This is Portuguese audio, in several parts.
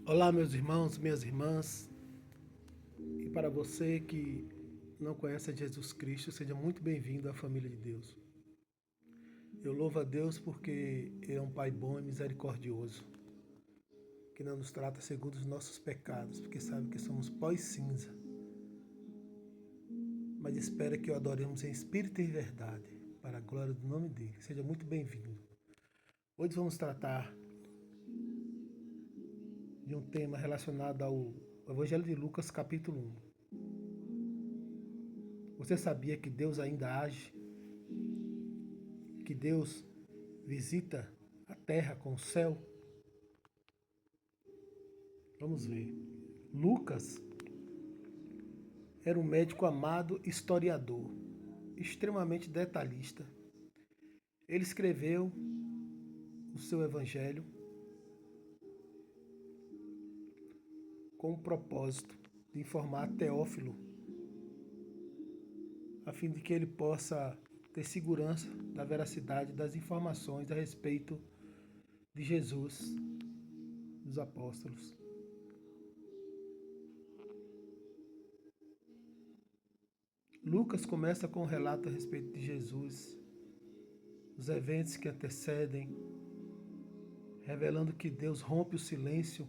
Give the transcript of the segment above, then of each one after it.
Olá, meus irmãos, minhas irmãs, e para você que não conhece a Jesus Cristo, seja muito bem-vindo à família de Deus. Eu louvo a Deus porque Ele é um Pai bom e misericordioso, que não nos trata segundo os nossos pecados, porque sabe que somos pó e cinza, mas espera que o adoremos em espírito e em verdade, para a glória do nome dEle. Seja muito bem-vindo. Hoje vamos tratar de um tema relacionado ao Evangelho de Lucas, capítulo 1. Você sabia que Deus ainda age? Que Deus visita a terra com o céu? Vamos ver. Lucas era um médico amado historiador, extremamente detalhista. Ele escreveu o seu evangelho com o propósito de informar Teófilo, a fim de que ele possa ter segurança da veracidade das informações a respeito de Jesus, dos apóstolos. Lucas começa com um relato a respeito de Jesus, os eventos que antecedem, revelando que Deus rompe o silêncio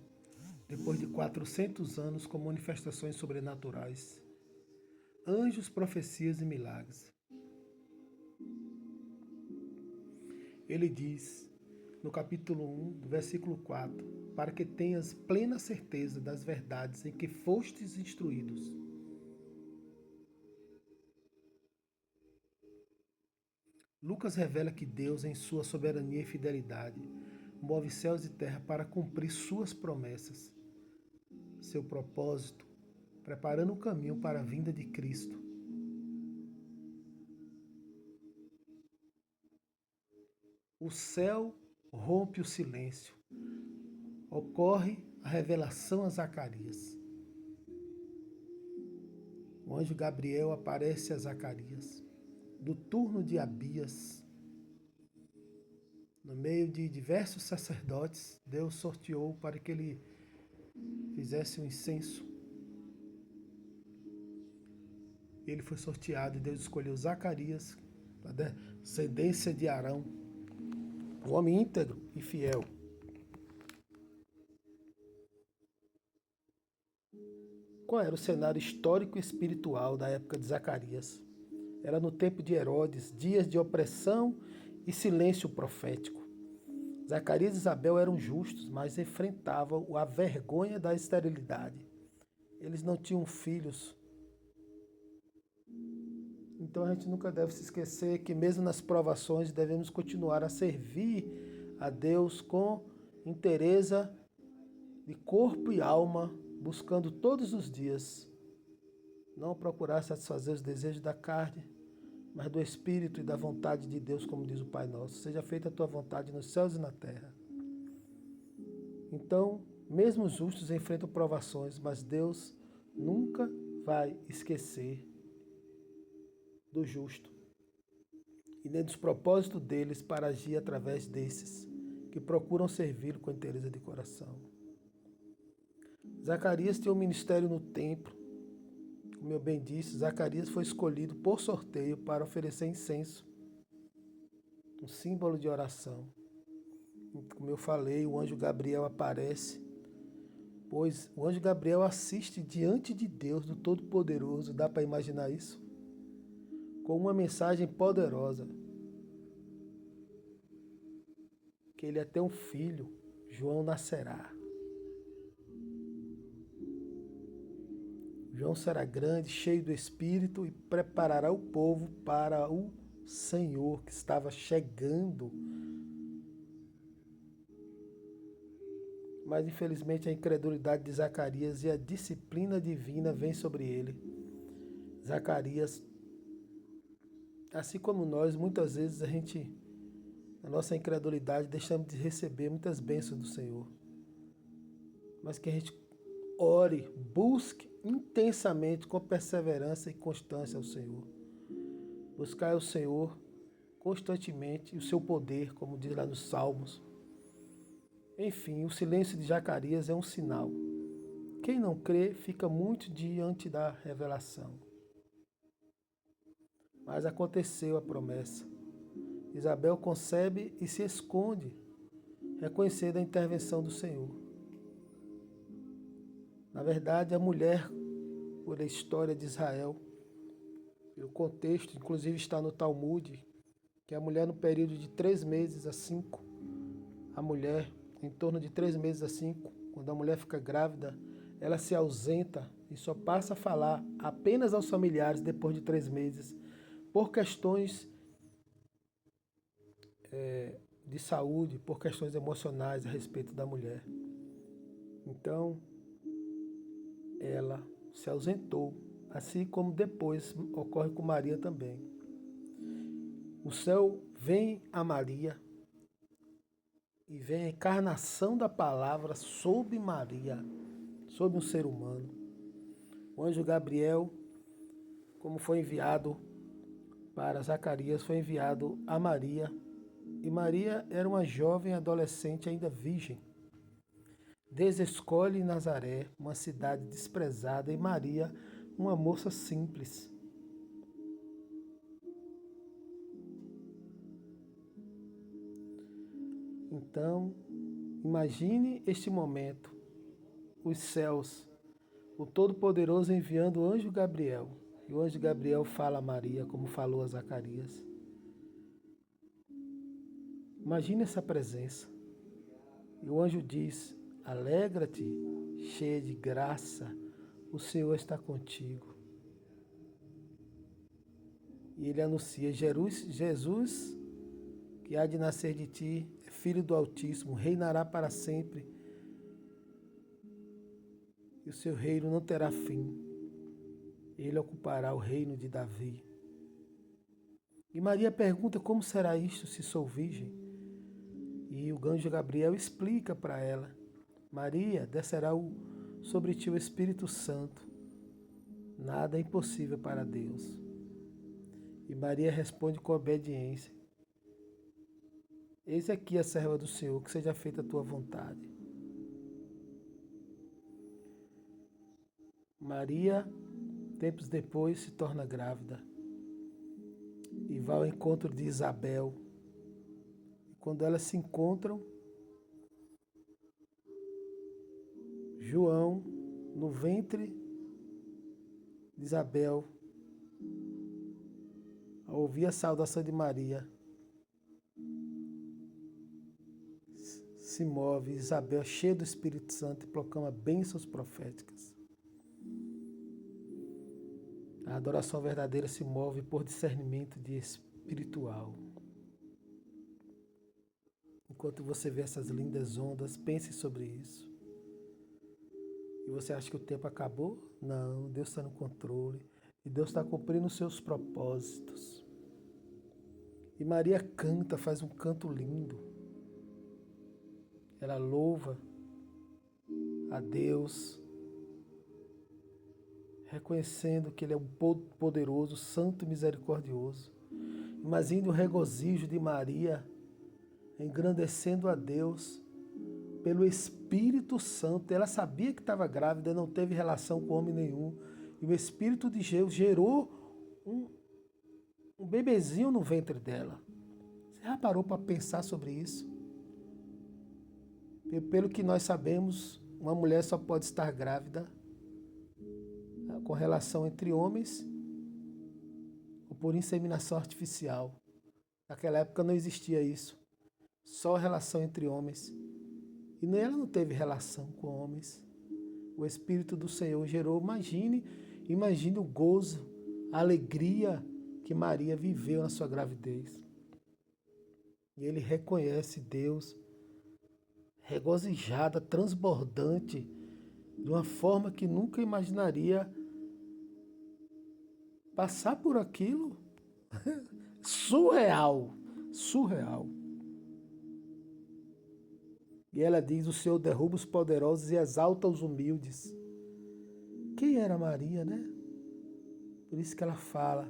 depois de 400 anos com manifestações sobrenaturais, anjos, profecias e milagres. Ele diz, no capítulo 1, do versículo 4, para que tenhas plena certeza das verdades em que fostes instruídos. Lucas revela que Deus, em sua soberania e fidelidade, move céus e terra para cumprir suas promessas, seu propósito, preparando o caminho para a vinda de Cristo. O céu rompe o silêncio. Ocorre a revelação a Zacarias. O anjo Gabriel aparece a Zacarias, do turno de Abias. No meio de diversos sacerdotes, Deus sorteou para que ele fizesse um incenso. Ele foi sorteado e Deus escolheu Zacarias, da descendência de Arão, um homem íntegro e fiel. Qual era o cenário histórico e espiritual da época de Zacarias? Era no tempo de Herodes, dias de opressão e silêncio profético. Zacarias e Isabel eram justos, mas enfrentavam a vergonha da esterilidade. Eles não tinham filhos. Então a gente nunca deve se esquecer que mesmo nas provações devemos continuar a servir a Deus com inteireza de corpo e alma, buscando todos os dias não procurar satisfazer os desejos da carne, mas do Espírito e da vontade de Deus, como diz o Pai Nosso. Seja feita a tua vontade nos céus e na terra. Então, mesmo os justos enfrentam provações, mas Deus nunca vai esquecer do justo e nem dos propósitos deles para agir através desses que procuram servi-lo com inteireza de coração. Zacarias tem um ministério no templo. Como eu bem disse, Zacarias foi escolhido por sorteio para oferecer incenso, um símbolo de oração. Como eu falei, o anjo Gabriel aparece, pois o anjo Gabriel assiste diante de Deus, do Todo-Poderoso, dá para imaginar isso? Com uma mensagem poderosa, que ele é ter um filho, João nascerá. João será grande, cheio do Espírito e preparará o povo para o Senhor que estava chegando. Mas infelizmente a incredulidade de Zacarias e a disciplina divina vem sobre ele. Zacarias, assim como nós, muitas vezes na nossa incredulidade, deixamos de receber muitas bênçãos do Senhor. Mas que a gente ore, busque intensamente, com perseverança e constância ao Senhor. Buscar o Senhor constantemente e o seu poder, como diz lá nos Salmos. Enfim, o silêncio de Zacarias é um sinal. Quem não crê fica muito diante da revelação. Mas aconteceu a promessa. Isabel concebe e se esconde, reconhecendo a intervenção do Senhor. Na verdade, a mulher, por a história de Israel, e o contexto, inclusive está no Talmud, que a mulher no período de 3 meses a 5, a mulher, em torno de 3 meses a 5, quando a mulher fica grávida, ela se ausenta e só passa a falar apenas aos familiares depois de 3 meses, por questões de saúde, por questões emocionais a respeito da mulher. Então, ela se ausentou, assim como depois ocorre com Maria também. O céu vem a Maria e vem a encarnação da palavra sobre Maria, sobre um ser humano. O anjo Gabriel, como foi enviado para Zacarias, foi enviado a Maria. E Maria era uma jovem adolescente ainda virgem. Deus escolhe Nazaré, uma cidade desprezada, e Maria, uma moça simples. Então, imagine este momento, os céus, o Todo-Poderoso enviando o anjo Gabriel. E o anjo Gabriel fala a Maria, como falou a Zacarias. Imagine essa presença. E o anjo diz: alegra-te, cheia de graça, o Senhor está contigo. E ele anuncia: Jesus, que há de nascer de ti, é filho do Altíssimo, reinará para sempre. E o seu reino não terá fim. Ele ocupará o reino de Davi. E Maria pergunta: como será isto se sou virgem? E o anjo Gabriel explica para ela: Maria, descerá sobre ti o Espírito Santo. Nada é impossível para Deus. E Maria responde com obediência: eis aqui a serva do Senhor, que seja feita a tua vontade. Maria, tempos depois, se torna grávida e vai ao encontro de Isabel. E quando elas se encontram, João, no ventre de Isabel, ao ouvir a saudação de Maria, se move. Isabel, cheia do Espírito Santo, e proclama bênçãos proféticas. A adoração verdadeira se move por discernimento de espiritual. Enquanto você vê essas lindas ondas, pense sobre isso. E você acha que o tempo acabou? Não, Deus está no controle. E Deus está cumprindo os seus propósitos. E Maria canta, faz um canto lindo. Ela louva a Deus, reconhecendo que Ele é um poderoso, santo e misericordioso. Imagine o regozijo de Maria, engrandecendo a Deus pelo Espírito Santo. Ela sabia que estava grávida, não teve relação com homem nenhum. E o Espírito de Deus gerou um bebezinho no ventre dela. Você já parou para pensar sobre isso? E pelo que nós sabemos, uma mulher só pode estar grávida com relação entre homens ou por inseminação artificial. Naquela época não existia isso. Só relação entre homens. E ela não teve relação com homens. O Espírito do Senhor gerou. Imagine o gozo, a alegria que Maria viveu na sua gravidez. E ele reconhece Deus, regozijada, transbordante, de uma forma que nunca imaginaria passar por aquilo. Surreal, surreal. E ela diz: o Senhor derruba os poderosos e exalta os humildes. Quem era Maria, né? Por isso que ela fala: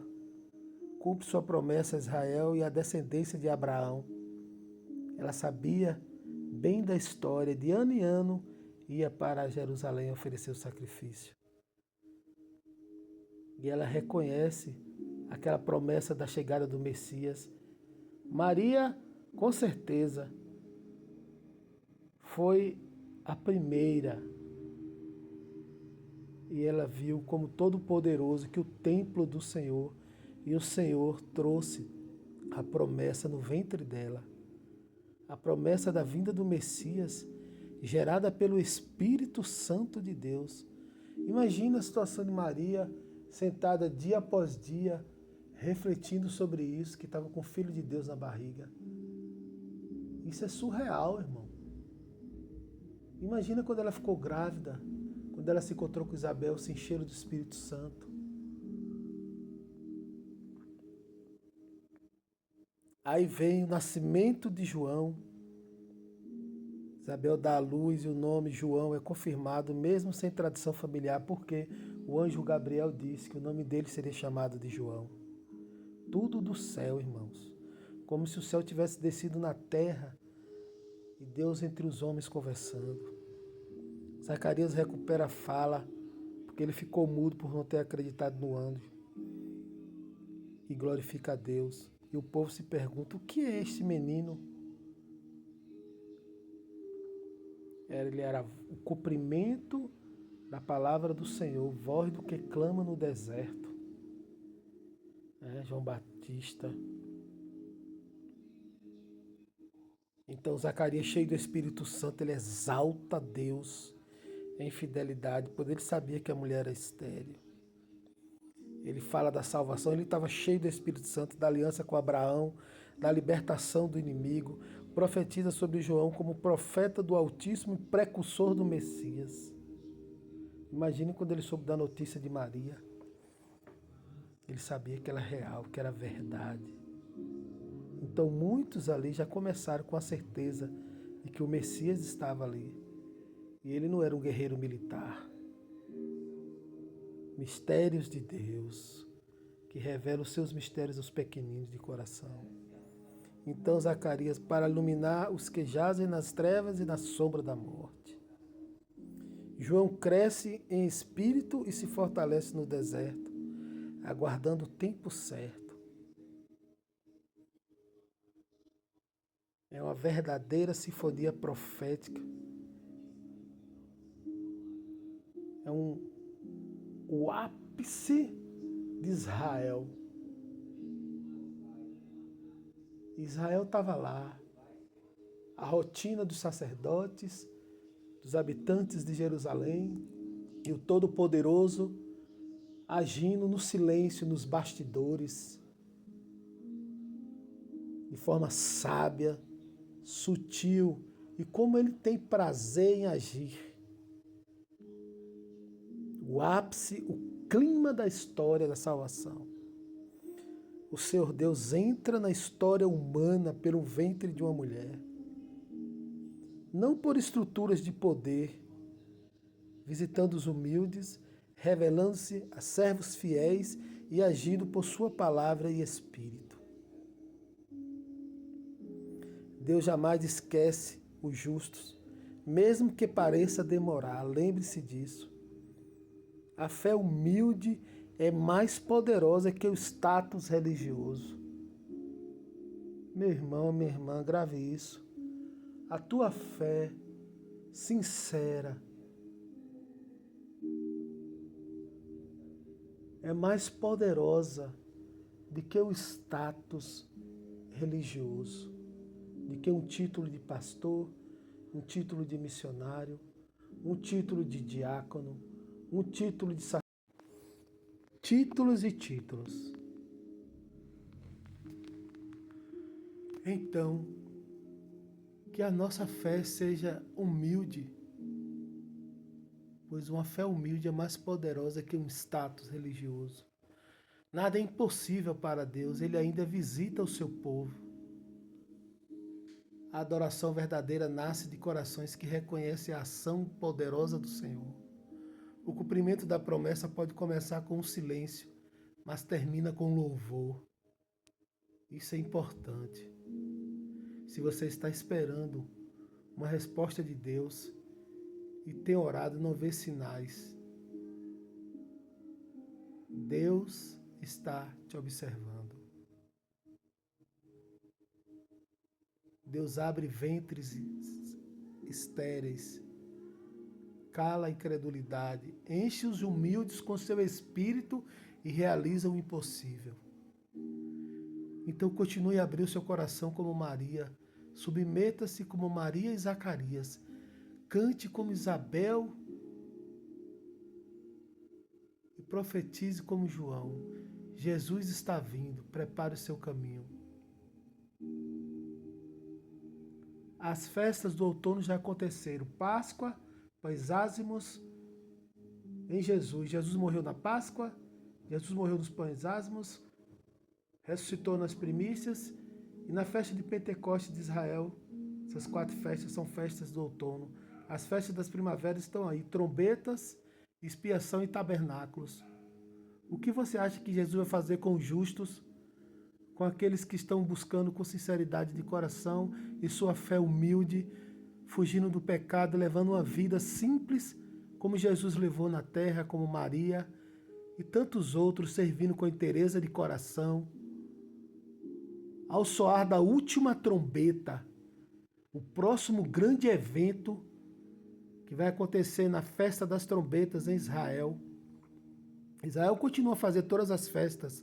cumpre sua promessa a Israel e a descendência de Abraão. Ela sabia bem da história, de ano em ano, ia para Jerusalém oferecer o sacrifício. E ela reconhece aquela promessa da chegada do Messias. Maria, com certeza, foi a primeira. E ela viu como todo-poderoso que o templo do Senhor, e o Senhor trouxe a promessa no ventre dela. A promessa da vinda do Messias, gerada pelo Espírito Santo de Deus. Imagina a situação de Maria, sentada dia após dia, refletindo sobre isso, que estava com o Filho de Deus na barriga. Isso é surreal, irmão. Imagina quando ela ficou grávida, quando ela se encontrou com Isabel, se encheram do Espírito Santo. Aí vem o nascimento de João. Isabel dá à luz e o nome João é confirmado mesmo sem tradição familiar, porque o anjo Gabriel disse que o nome dele seria chamado de João. Tudo do céu, irmãos. Como se o céu tivesse descido na terra e Deus entre os homens conversando. Zacarias recupera a fala, porque ele ficou mudo por não ter acreditado no anjo. E glorifica a Deus. E o povo se pergunta, o que é este menino? Ele era o cumprimento da palavra do Senhor, voz do que clama no deserto. João Batista. Então Zacarias, cheio do Espírito Santo, ele exalta Deus em fidelidade, porque ele sabia que a mulher era estéril. Ele fala da salvação, ele estava cheio do Espírito Santo, da aliança com Abraão, da libertação do inimigo, profetiza sobre João como profeta do Altíssimo e precursor do Messias. Imagine quando ele soube da notícia de Maria. Ele sabia que era real, que era verdade. Então muitos ali já começaram com a certeza de que o Messias estava ali. E ele não era um guerreiro militar. Mistérios de Deus, que revelam os seus mistérios aos pequeninos de coração. Então Zacarias, para iluminar os que jazem nas trevas e na sombra da morte. João cresce em espírito e se fortalece no deserto, aguardando o tempo certo. É uma verdadeira sinfonia profética. É o ápice de Israel. Israel estava lá. A rotina dos sacerdotes, dos habitantes de Jerusalém e o Todo-Poderoso agindo no silêncio, nos bastidores, de forma sábia, sutil e como ele tem prazer em agir. O ápice, o clima da história da salvação. O Senhor Deus entra na história humana pelo ventre de uma mulher. Não por estruturas de poder, visitando os humildes, revelando-se a servos fiéis e agindo por sua palavra e espírito. Deus jamais esquece os justos, mesmo que pareça demorar, lembre-se disso. A fé humilde é mais poderosa que o status religioso. Meu irmão, minha irmã, grave isso. A tua fé sincera é mais poderosa do que o status religioso, do que um título de pastor, um título de missionário, um título de diácono, um título de sacerdote. Títulos e títulos. Então, que a nossa fé seja humilde, pois uma fé humilde é mais poderosa que um status religioso. Nada é impossível para Deus, Ele ainda visita o seu povo. A adoração verdadeira nasce de corações que reconhecem a ação poderosa do Senhor. O cumprimento da promessa pode começar com um silêncio, mas termina com louvor. Isso é importante. Se você está esperando uma resposta de Deus e tem orado, não vê sinais. Deus está te observando. Deus abre ventres estéreis, cala a incredulidade, enche os humildes com seu espírito e realiza o impossível. Então continue a abrir o seu coração como Maria, submeta-se como Maria e Zacarias, cante como Isabel e profetize como João. Jesus está vindo, prepare o seu caminho. As festas do outono já aconteceram. Páscoa, pães ázimos em Jesus. Jesus morreu na Páscoa, Jesus morreu nos pães ázimos, ressuscitou nas primícias e na festa de Pentecostes de Israel. Essas 4 festas são festas do outono. As festas das primaveras estão aí. Trombetas, expiação e tabernáculos. O que você acha que Jesus vai fazer com os justos? Com aqueles que estão buscando com sinceridade de coração e sua fé humilde, fugindo do pecado, levando uma vida simples, como Jesus levou na terra, como Maria e tantos outros, servindo com inteireza de coração. Ao soar da última trombeta, o próximo grande evento que vai acontecer na festa das trombetas em Israel. Israel continua a fazer todas as festas,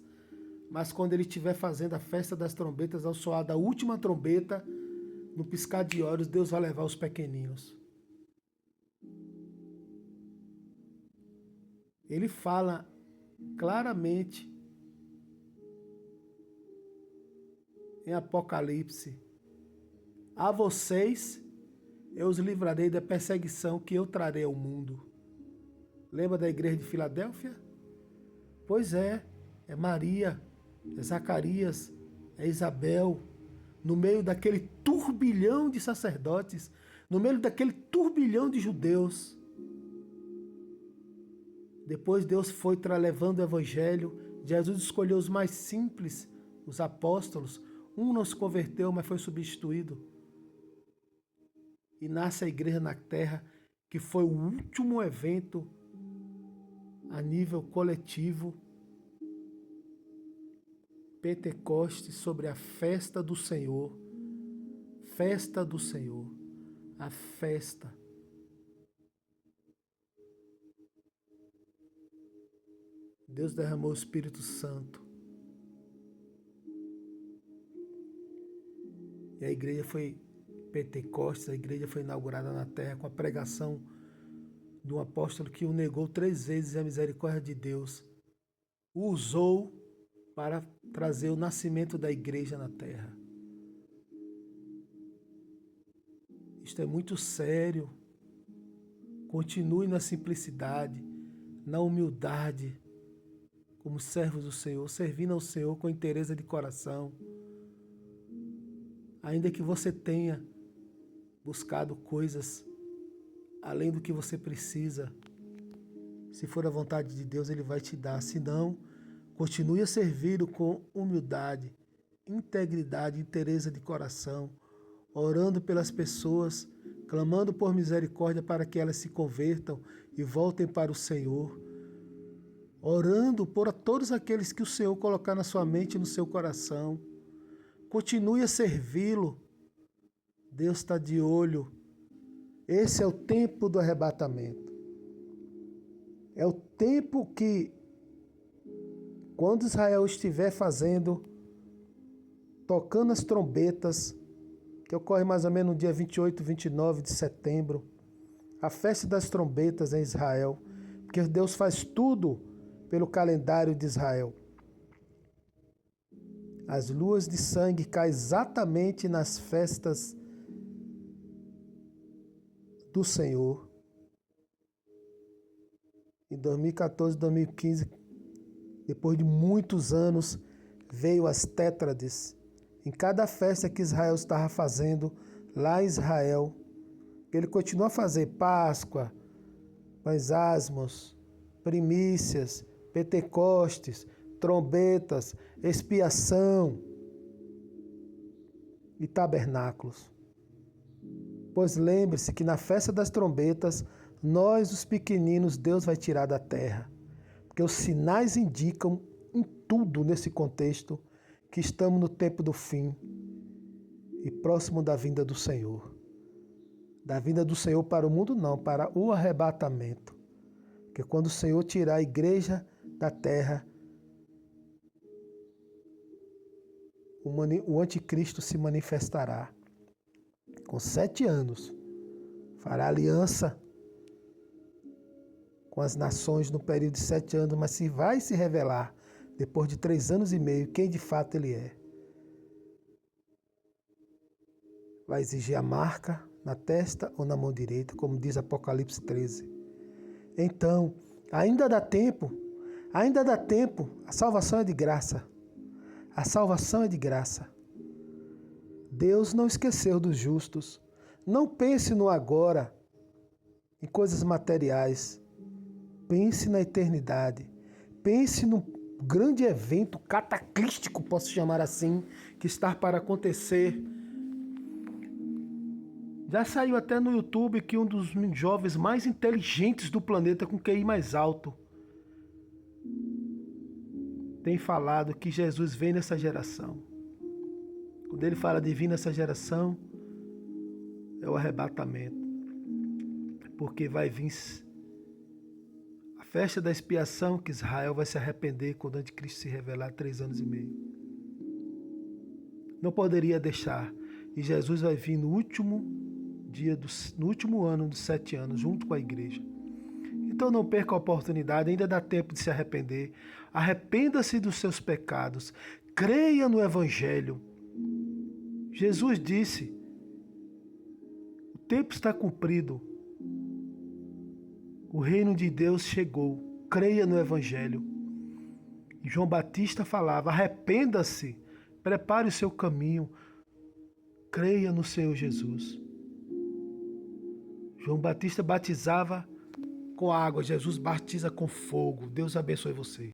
mas quando ele estiver fazendo a festa das trombetas, ao soar da última trombeta, no piscar de olhos, Deus vai levar os pequeninos. Ele fala claramente em Apocalipse: a vocês eu os livrarei da perseguição que eu trarei ao mundo. Lembra da igreja de Filadélfia? Pois é Maria, é Zacarias, é Isabel, no meio daquele turbilhão de sacerdotes, no meio daquele turbilhão de judeus. Depois Deus foi levando o evangelho, Jesus escolheu os mais simples, os apóstolos. Um não se converteu, mas foi substituído. E nasce a igreja na terra, que foi o último evento a nível coletivo, Pentecostes, sobre a festa do Senhor. Festa do Senhor. A festa. Deus derramou o Espírito Santo. E a igreja foi Pentecostes, a igreja foi inaugurada na terra com a pregação de um apóstolo que o negou 3 vezes e a misericórdia de Deus o usou para trazer o nascimento da igreja na terra. Isto é muito sério. Continue na simplicidade, na humildade, como servos do Senhor, servindo ao Senhor com inteireza de coração. Ainda que você tenha buscado coisas além do que você precisa, se for a vontade de Deus, Ele vai te dar. Se não, continue a servi-lo com humildade, integridade, inteireza de coração, orando pelas pessoas, clamando por misericórdia para que elas se convertam e voltem para o Senhor, orando por todos aqueles que o Senhor colocar na sua mente e no seu coração. Continue a servi-lo. Deus está de olho. Esse é o tempo do arrebatamento. É o tempo que, quando Israel estiver tocando as trombetas, que ocorre mais ou menos no dia 28, 29 de setembro, a festa das trombetas em Israel, porque Deus faz tudo pelo calendário de Israel. As luas de sangue caem exatamente nas festas do Senhor. Em 2014, 2015, depois de muitos anos, veio as tétrades. Em cada festa que Israel estava fazendo, lá em Israel, ele continua a fazer Páscoa, pães ázimos, primícias, Pentecostes, trombetas, expiação e tabernáculos. Pois lembre-se que na festa das trombetas, nós, os pequeninos, Deus vai tirar da terra. Porque os sinais indicam em tudo nesse contexto que estamos no tempo do fim e próximo da vinda do Senhor. Da vinda do Senhor para o mundo não, para o arrebatamento. Porque quando o Senhor tirar a igreja da terra, o anticristo se manifestará. Com 7 anos, fará aliança com as nações no período de 7 anos, mas se vai se revelar, depois de 3 anos e meio, quem de fato ele é. Vai exigir a marca na testa ou na mão direita, como diz Apocalipse 13. Então, ainda dá tempo, a salvação é de graça. A salvação é de graça. Deus não esqueceu dos justos. Não pense no agora, em coisas materiais. Pense na eternidade. Pense no grande evento cataclístico, posso chamar assim, que está para acontecer. Já saiu até no YouTube que um dos jovens mais inteligentes do planeta, com QI mais alto, tem falado que Jesus vem nessa geração. Quando ele fala de vir nessa geração, é o arrebatamento. Porque vai vir a festa da expiação, que Israel vai se arrepender quando o anticristo se revelar 3 anos e meio. Não poderia deixar. E Jesus vai vir no último ano dos 7 anos, junto com a igreja. Então não perca a oportunidade, ainda dá tempo de se arrepender. Arrependa-se dos seus pecados. Creia no Evangelho. Jesus disse: o tempo está cumprido. O reino de Deus chegou. Creia no Evangelho. E João Batista falava: arrependa-se, prepare o seu caminho. Creia no Senhor Jesus. João Batista batizava com água, Jesus batiza com fogo. Deus abençoe você.